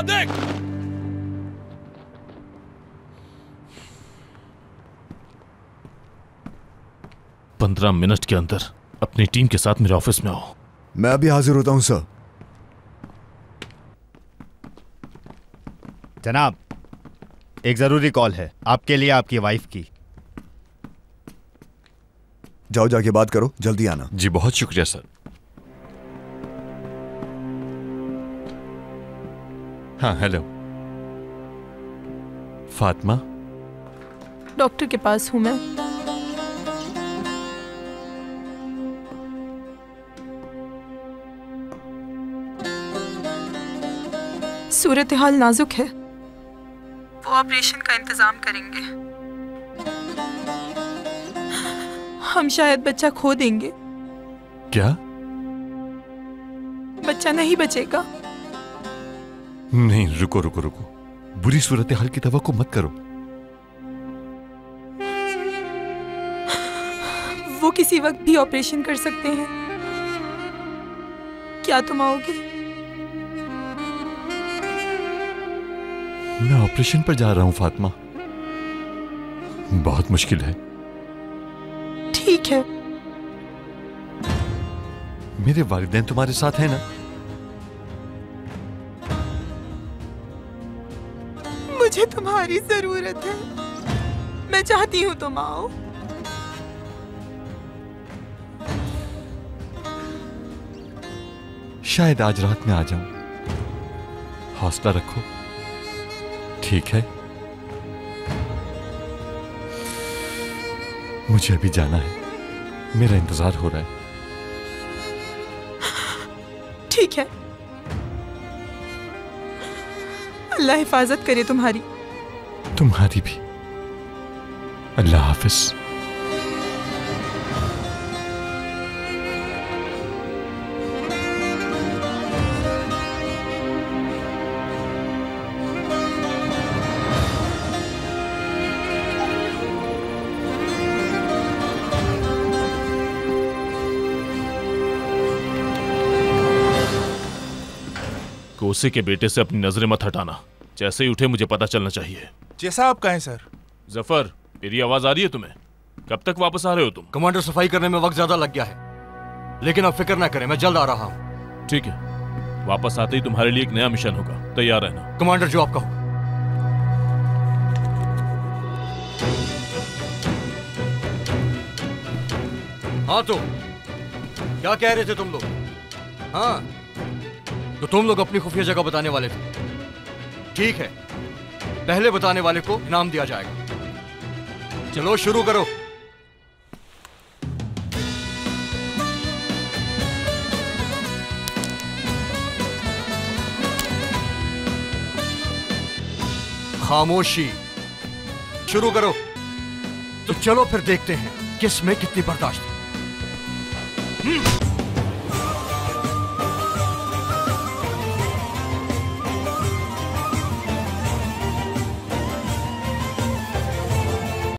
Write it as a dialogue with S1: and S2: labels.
S1: देख। पंद्रह मिनट के अंदर अपनी टीम के साथ मेरे ऑफिस में आओ।
S2: मैं अभी हाजिर होता हूं सर।
S3: जनाब, एक जरूरी कॉल है आपके लिए, आपकी वाइफ की।
S2: जाओ, जाके बात करो, जल्दी आना।
S4: जी बहुत शुक्रिया सर। हाँ हेलो फातिमा।
S5: डॉक्टर के पास हूं मैं। सूरत हाल नाजुक है, वो ऑपरेशन का इंतजाम करेंगे। हम शायद बच्चा खो देंगे।
S4: क्या?
S5: बच्चा नहीं बचेगा।
S4: नहीं, रुको रुको रुको, बुरी सूरत हाल की तवक्को मत करो।
S5: वो किसी वक्त भी ऑपरेशन कर सकते हैं। क्या तुम आओगे?
S4: मैं ऑपरेशन पर जा रहा हूं फातिमा, बहुत मुश्किल है।
S5: ठीक है।
S4: मेरे वालिदैन तुम्हारे साथ हैं ना?
S5: मुझे तुम्हारी जरूरत है, मैं चाहती हूं तुम आओ।
S4: शायद आज रात में आ जाऊं, हौसला रखो, ठीक है? मुझे अभी जाना है, मेरा इंतजार हो रहा है।
S5: ठीक है, अल्लाह हिफाजत करे तुम्हारी।
S4: तुम्हारी भी। अल्लाह हाफिज।
S1: कोसे के बेटे से अपनी नजरें मत हटाना, जैसे ही उठे मुझे पता चलना चाहिए।
S6: जैसा आप कहें सर।
S1: जफर, मेरी आवाज आ रही है तुम्हें? कब तक वापस आ रहे हो तुम?
S7: कमांडर, सफाई करने में वक्त ज्यादा लग गया है, लेकिन अब फिक्र ना करें, मैं जल्द आ रहा हूं।
S1: ठीक है, वापस आते ही तुम्हारे लिए एक नया मिशन होगा, तैयार रहना।
S7: कमांडर, जो आपका हो। हाँ तो क्या कह रहे थे तुम लोग? हाँ तो तुम लोग अपनी खुफिया जगह बताने वाले थे। ठीक है, पहले बताने वाले को इनाम दिया जाएगा। चलो शुरू करो। खामोशी। शुरू करो। तो चलो फिर देखते हैं किस में कितनी बर्दाश्त है।